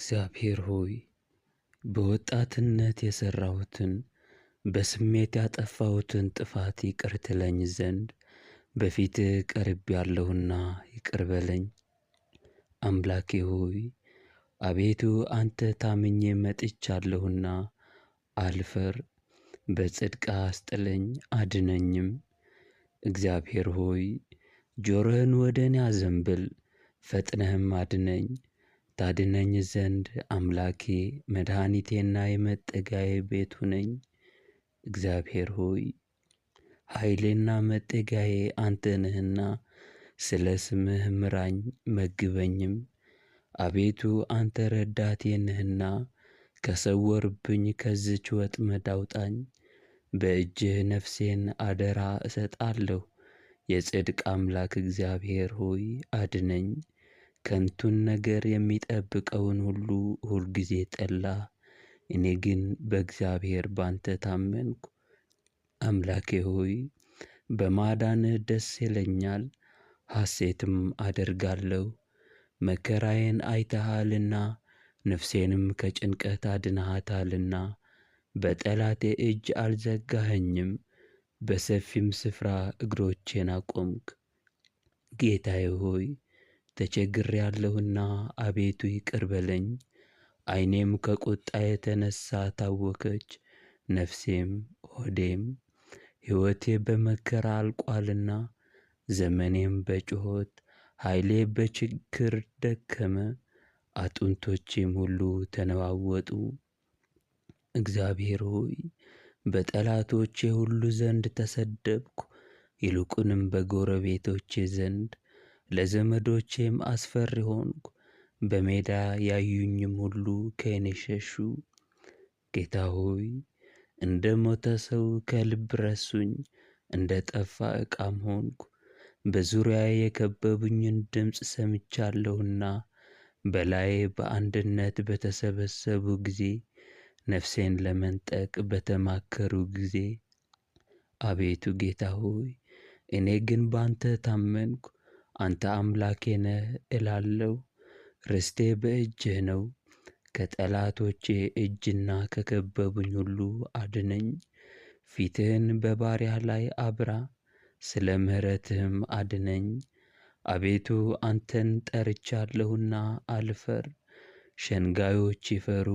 እግዚአብሔር ሆይ በወጣትነት የሠራሁትን በስሜት ያጠፋሁትን ጥፋት ይቅር ትለኝ ዘንድ በፊትህ ቀርቤአለሁና ይቅር በለኝ። አምላኬ ሆይ አቤቱ አንተ ታምኜ መጥቻለሁና አልፈር፣ በጽድቅ አስጥለኝ አድነኝም። እግዚአብሔር ሆይ ጆሮህን ወደ እኔ አዘንብል፣ ፈጥነህም አድነኝ። ታድነኝ ዘንድ አምላኬ መድኃኒቴና የመጠጊያዬ ቤቱ ነኝ። እግዚአብሔር ሆይ ኃይሌና መጠጊያዬ አንተ ነህና ስለ ስምህ ምራኝ መግበኝም። አቤቱ አንተ ረዳቴ ነህና ከሰወሩብኝ ከዚች ወጥመድ አውጣኝ። በእጅህ ነፍሴን አደራ እሰጣለሁ። የጽድቅ አምላክ እግዚአብሔር ሆይ አድነኝ። ከንቱን ነገር የሚጠብቀውን ሁሉ ሁልጊዜ ጠላህ። እኔ ግን በእግዚአብሔር ባንተ ታመንኩ። አምላኬ ሆይ በማዳንህ ደስ ይለኛል፣ ሐሴትም አደርጋለሁ። መከራዬን አይተሃልና ነፍሴንም ከጭንቀት አድነሃታልና። በጠላቴ እጅ አልዘጋኸኝም፣ በሰፊም ስፍራ እግሮቼን አቆምክ። ጌታዬ ሆይ ተቸግሬአለሁና አቤቱ ይቅር በለኝ። ዓይኔም ከቁጣ የተነሣ ታወከች፣ ነፍሴም ሆዴም። ሕይወቴ በመከራ አልቋልና ዘመኔም በጩኸት፣ ኃይሌ በችግር ደከመ፣ አጥንቶቼም ሁሉ ተነዋወጡ። እግዚአብሔር ሆይ በጠላቶቼ ሁሉ ዘንድ ተሰደብኩ፣ ይልቁንም በጎረቤቶቼ ዘንድ ለዘመዶቼም አስፈሪ ሆንኩ። በሜዳ ያዩኝም ሁሉ ከእኔ ሸሹ። ጌታ ሆይ እንደ ሞተ ሰው ከልብ ረሱኝ፣ እንደ ጠፋ ዕቃም ሆንኩ። በዙሪያዬ የከበቡኝን ድምፅ ሰምቻለሁና በላዬ በአንድነት በተሰበሰቡ ጊዜ፣ ነፍሴን ለመንጠቅ በተማከሩ ጊዜ። አቤቱ ጌታ ሆይ እኔ ግን ባንተ ታመንኩ። አንተ አምላኬ ነህ እላለሁ፣ ርስቴ በእጅህ ነው። ከጠላቶቼ እጅና ከከበቡኝ ሁሉ አድነኝ። ፊትህን በባሪያህ ላይ አብራ፣ ስለ ምሕረትህም አድነኝ። አቤቱ አንተን ጠርቻለሁና አልፈር። ሸንጋዮች ይፈሩ፣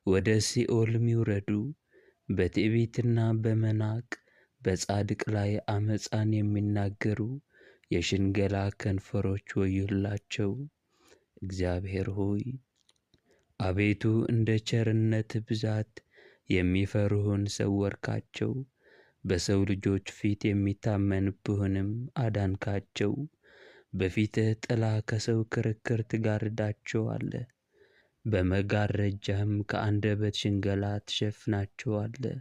ወደ ሲኦልም ይውረዱ። በትዕቢትና በመናቅ በጻድቅ ላይ ዓመፃን የሚናገሩ የሽንገላ ከንፈሮች ወዮላቸው። እግዚአብሔር ሆይ አቤቱ እንደ ቸርነትህ ብዛት የሚፈሩህን ሰወርካቸው፣ በሰው ልጆች ፊት የሚታመንብህንም አዳንካቸው። በፊትህ ጥላ ከሰው ክርክር ትጋርዳቸዋለህ፣ በመጋረጃህም ከአንደበት ሽንገላ ትሸፍናቸዋለህ።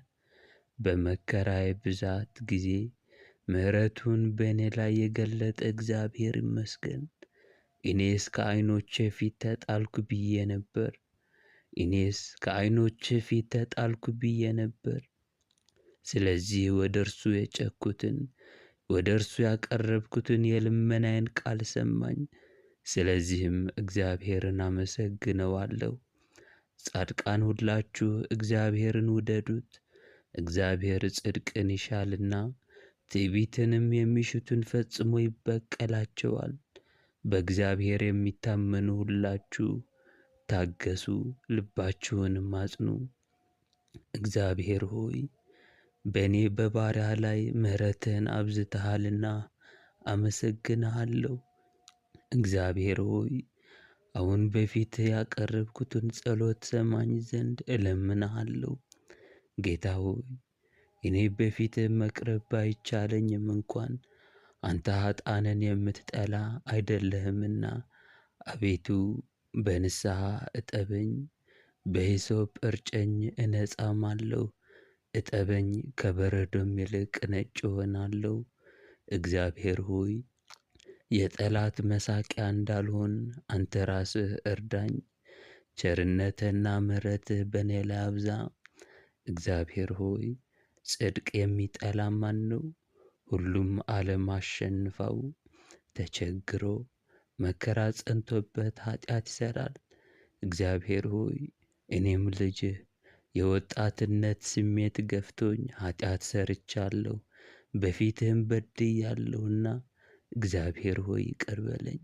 በመከራዬ ብዛት ጊዜ ምሕረቱን በእኔ ላይ የገለጠ እግዚአብሔር ይመስገን። እኔስ ከዓይኖቼ ፊት ተጣልኩ ብዬ ነበር፣ እኔስ ከዓይኖቼ ፊት ተጣልኩ ብዬ ነበር። ስለዚህ ወደ እርሱ የጮኽሁትን ወደ እርሱ ያቀረብኩትን የልመናዬን ቃል ሰማኝ። ስለዚህም እግዚአብሔርን አመሰግነዋለሁ። ጻድቃን ሁላችሁ እግዚአብሔርን ውደዱት። እግዚአብሔር ጽድቅን ይሻልና ትዕቢትንም የሚሹትን ፈጽሞ ይበቀላቸዋል። በእግዚአብሔር የሚታመኑ ሁላችሁ ታገሱ፣ ልባችሁንም አጽኑ። እግዚአብሔር ሆይ በእኔ በባሪያህ ላይ ምሕረትህን አብዝተሃልና አመሰግንሃለሁ። እግዚአብሔር ሆይ አሁን በፊትህ ያቀረብኩትን ጸሎት ሰማኝ ዘንድ እለምንሃለሁ። ጌታ ሆይ እኔ በፊትህ መቅረብ ባይቻለኝም እንኳን አንተ ኀጥኣንን የምትጠላ አይደለህምና አቤቱ በንስሐ እጠበኝ፣ በሂሶጵ እርጨኝ እነጻማለሁ። እጠበኝ ከበረዶም ይልቅ ነጭ እሆናለሁ። እግዚአብሔር ሆይ የጠላት መሳቂያ እንዳልሆን አንተ ራስህ እርዳኝ። ቸርነትህና ምሕረትህ በእኔ ላይ አብዛ። እግዚአብሔር ሆይ ጽድቅ የሚጠላ ማን ነው? ሁሉም ዓለም አሸንፋው። ተቸግሮ መከራ ጸንቶበት ኃጢአት ይሠራል። እግዚአብሔር ሆይ እኔም ልጅህ የወጣትነት ስሜት ገፍቶኝ ኃጢአት ሰርቻለሁ፣ በፊትህም በድያለሁና እግዚአብሔር ሆይ ይቅር በለኝ።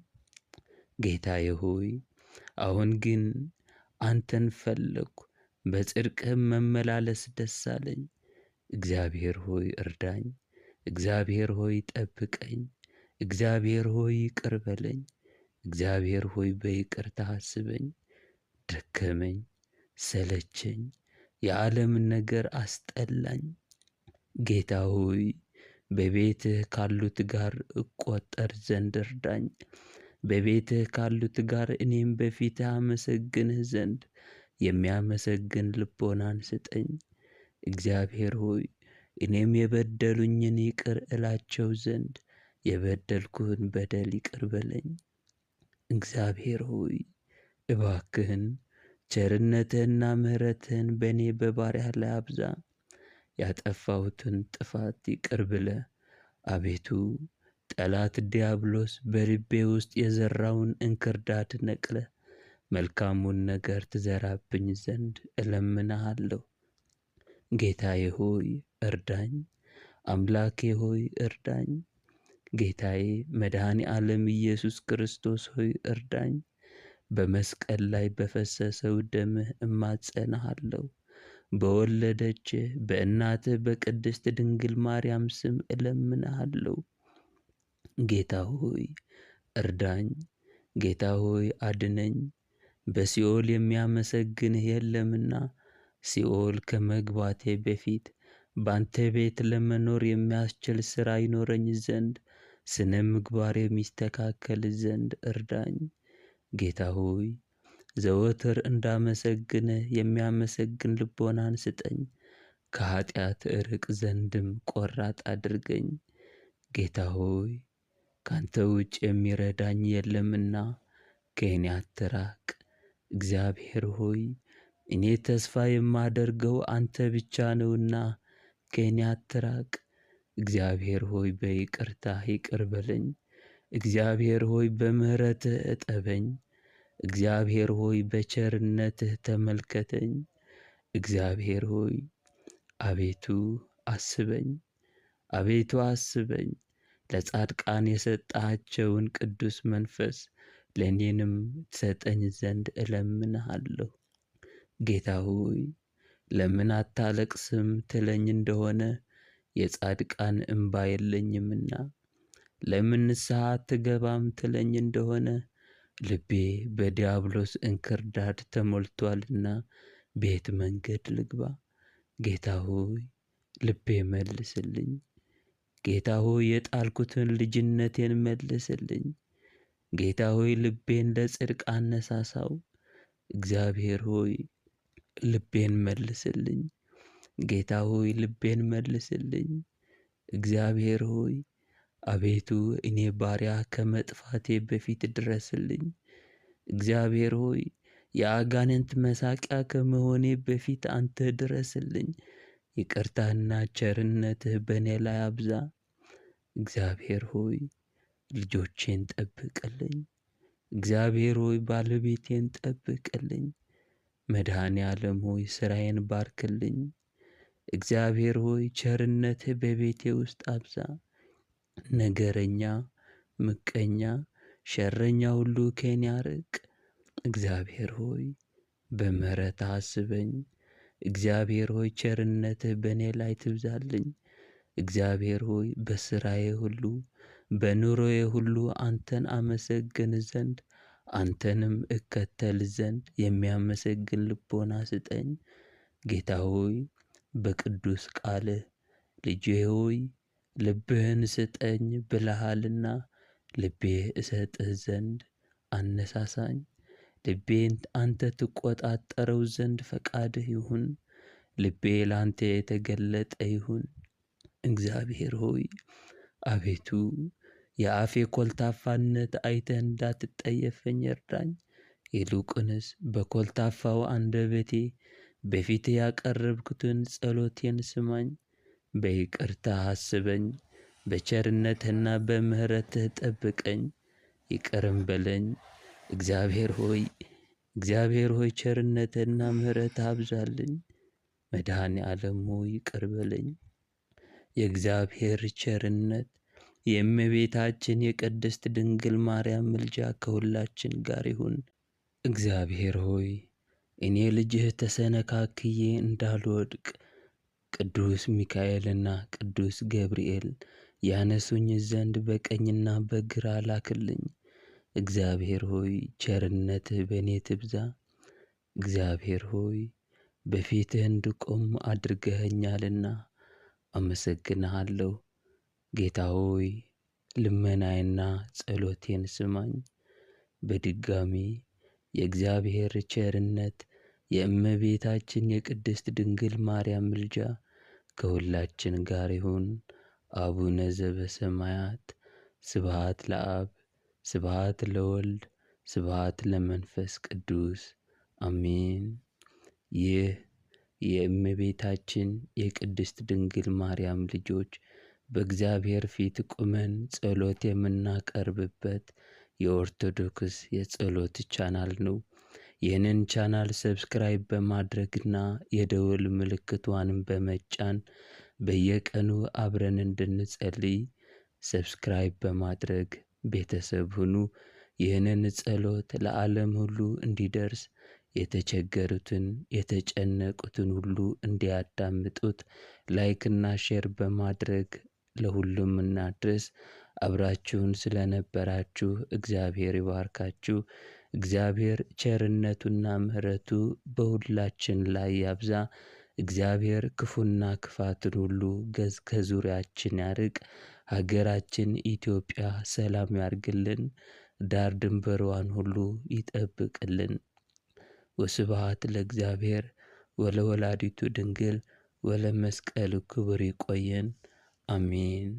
ጌታዬ ሆይ አሁን ግን አንተን ፈለግኩ፣ በጽድቅህም መመላለስ ደስ አለኝ። እግዚአብሔር ሆይ እርዳኝ፣ እግዚአብሔር ሆይ ጠብቀኝ፣ እግዚአብሔር ሆይ ይቅር በለኝ። እግዚአብሔር ሆይ በይቅርታ አስበኝ። ደከመኝ፣ ሰለቸኝ፣ የዓለምን ነገር አስጠላኝ። ጌታ ሆይ በቤትህ ካሉት ጋር እቆጠር ዘንድ እርዳኝ። በቤትህ ካሉት ጋር እኔም በፊትህ አመሰግንህ ዘንድ የሚያመሰግን ልቦናን ስጠኝ። እግዚአብሔር ሆይ እኔም የበደሉኝን ይቅር እላቸው ዘንድ የበደልኩህን በደል ይቅር በለኝ። እግዚአብሔር ሆይ እባክህን ቸርነትህና ምሕረትህን በእኔ በባሪያህ ላይ አብዛ። ያጠፋሁትን ጥፋት ይቅር ብለህ አቤቱ ጠላት ዲያብሎስ በልቤ ውስጥ የዘራውን እንክርዳድ ነቅለህ መልካሙን ነገር ትዘራብኝ ዘንድ እለምንሃለሁ። ጌታዬ ሆይ እርዳኝ፣ አምላኬ ሆይ እርዳኝ። ጌታዬ መድኃኔ ዓለም ኢየሱስ ክርስቶስ ሆይ እርዳኝ። በመስቀል ላይ በፈሰሰው ደምህ እማጸንሃለሁ። በወለደችህ በእናትህ በቅድስት ድንግል ማርያም ስም እለምንሃለሁ። ጌታ ሆይ እርዳኝ፣ ጌታ ሆይ አድነኝ። በሲኦል የሚያመሰግንህ የለምና ሲኦል ከመግባቴ በፊት ባንተ ቤት ለመኖር የሚያስችል ሥራ ይኖረኝ ዘንድ ስነ ምግባር የሚስተካከል ዘንድ እርዳኝ። ጌታ ሆይ ዘወትር እንዳመሰግንህ የሚያመሰግን ልቦናን ስጠኝ። ከኃጢአት እርቅ ዘንድም ቆራጥ አድርገኝ። ጌታ ሆይ ካንተ ውጭ የሚረዳኝ የለምና ከእኔ አትራቅ። እግዚአብሔር ሆይ እኔ ተስፋ የማደርገው አንተ ብቻ ነውና ከእኔ አትራቅ። እግዚአብሔር ሆይ በይቅርታህ ይቅር በለኝ። እግዚአብሔር ሆይ በምሕረትህ እጠበኝ። እግዚአብሔር ሆይ በቸርነትህ ተመልከተኝ። እግዚአብሔር ሆይ አቤቱ አስበኝ፣ አቤቱ አስበኝ። ለጻድቃን የሰጣቸውን ቅዱስ መንፈስ ለእኔንም ትሰጠኝ ዘንድ እለምንሃለሁ። ጌታ ሆይ ለምን አታለቅስም ትለኝ እንደሆነ የጻድቃን እንባ የለኝምና፣ ለምን ንስሐ አትገባም ትለኝ እንደሆነ ልቤ በዲያብሎስ እንክርዳድ ተሞልቷልና ቤት መንገድ ልግባ። ጌታ ሆይ ልቤ መልስልኝ። ጌታ ሆይ የጣልኩትን ልጅነቴን መልስልኝ። ጌታ ሆይ ልቤን ለጽድቅ አነሳሳው። እግዚአብሔር ሆይ ልቤን መልስልኝ። ጌታ ሆይ ልቤን መልስልኝ። እግዚአብሔር ሆይ አቤቱ እኔ ባሪያ ከመጥፋቴ በፊት ድረስልኝ። እግዚአብሔር ሆይ የአጋንንት መሳቂያ ከመሆኔ በፊት አንተ ድረስልኝ። ይቅርታህና ቸርነትህ በእኔ ላይ አብዛ። እግዚአብሔር ሆይ ልጆቼን ጠብቅልኝ። እግዚአብሔር ሆይ ባለቤቴን ጠብቅልኝ። መድኃኔ ዓለም ሆይ ሥራዬን ባርክልኝ። እግዚአብሔር ሆይ ቸርነትህ በቤቴ ውስጥ አብዛ። ነገረኛ፣ ምቀኛ፣ ሸረኛ ሁሉ ከኔ አርቅ። እግዚአብሔር ሆይ በምሕረትህ አስበኝ። እግዚአብሔር ሆይ ቸርነትህ በእኔ ላይ ትብዛልኝ። እግዚአብሔር ሆይ በሥራዬ ሁሉ በኑሮዬ ሁሉ አንተን አመሰግን ዘንድ አንተንም እከተል ዘንድ የሚያመሰግን ልቦና ስጠኝ። ጌታ ሆይ በቅዱስ ቃልህ ልጄ ሆይ ልብህን ስጠኝ ብለሃልና ልቤ እሰጥህ ዘንድ አነሳሳኝ። ልቤን አንተ ትቆጣጠረው ዘንድ ፈቃድህ ይሁን። ልቤ ላንተ የተገለጠ ይሁን። እግዚአብሔር ሆይ አቤቱ የአፌ ኮልታፋነት አይተህ እንዳትጠየፈኝ እርዳኝ። ይልቁንስ በኮልታፋው አንደበቴ በፊትህ ያቀረብኩትን ጸሎቴን ስማኝ። በይቅርታህ አስበኝ፣ በቸርነትህና በምሕረትህ ጠብቀኝ፣ ይቅርም በለኝ። እግዚአብሔር ሆይ እግዚአብሔር ሆይ ቸርነትህና ምሕረት አብዛልኝ። መድኃኔ ዓለም ሆይ ይቅር በለኝ። የእግዚአብሔር ቸርነት የእመቤታችን የቅድስት ድንግል ማርያም ምልጃ ከሁላችን ጋር ይሁን። እግዚአብሔር ሆይ እኔ ልጅህ ተሰነካክዬ እንዳልወድቅ ቅዱስ ሚካኤልና ቅዱስ ገብርኤል ያነሱኝ ዘንድ በቀኝና በግራ ላክልኝ። እግዚአብሔር ሆይ ቸርነትህ በእኔ ትብዛ። እግዚአብሔር ሆይ በፊትህ እንድቆም አድርገኸኛልና አመሰግንሃለሁ። ጌታ ሆይ ልመናዬና ጸሎቴን ስማኝ። በድጋሚ የእግዚአብሔር ቸርነት የእመቤታችን የቅድስት ድንግል ማርያም ምልጃ ከሁላችን ጋር ይሁን። አቡነ ዘበሰማያት ስብሐት ለአብ ስብሐት ለወልድ ስብሐት ለመንፈስ ቅዱስ አሜን። ይህ የእመቤታችን የቅድስት ድንግል ማርያም ልጆች በእግዚአብሔር ፊት ቁመን ጸሎት የምናቀርብበት የኦርቶዶክስ የጸሎት ቻናል ነው። ይህንን ቻናል ሰብስክራይብ በማድረግና የደወል ምልክቷንም በመጫን በየቀኑ አብረን እንድንጸልይ ሰብስክራይብ በማድረግ ቤተሰብ ሁኑ። ይህንን ጸሎት ለዓለም ሁሉ እንዲደርስ የተቸገሩትን የተጨነቁትን ሁሉ እንዲያዳምጡት ላይክና ሼር በማድረግ ለሁሉም እናድርስ። አብራችሁን ስለነበራችሁ እግዚአብሔር ይባርካችሁ። እግዚአብሔር ቸርነቱና ምሕረቱ በሁላችን ላይ ያብዛ። እግዚአብሔር ክፉና ክፋትን ሁሉ ከዙሪያችን ያርቅ። ሀገራችን ኢትዮጵያ ሰላም ያርግልን። ዳር ድንበሯን ሁሉ ይጠብቅልን። ወስብሐት ለእግዚአብሔር ወለወላዲቱ ድንግል ወለመስቀሉ ክቡር። ይቆየን። አሜን።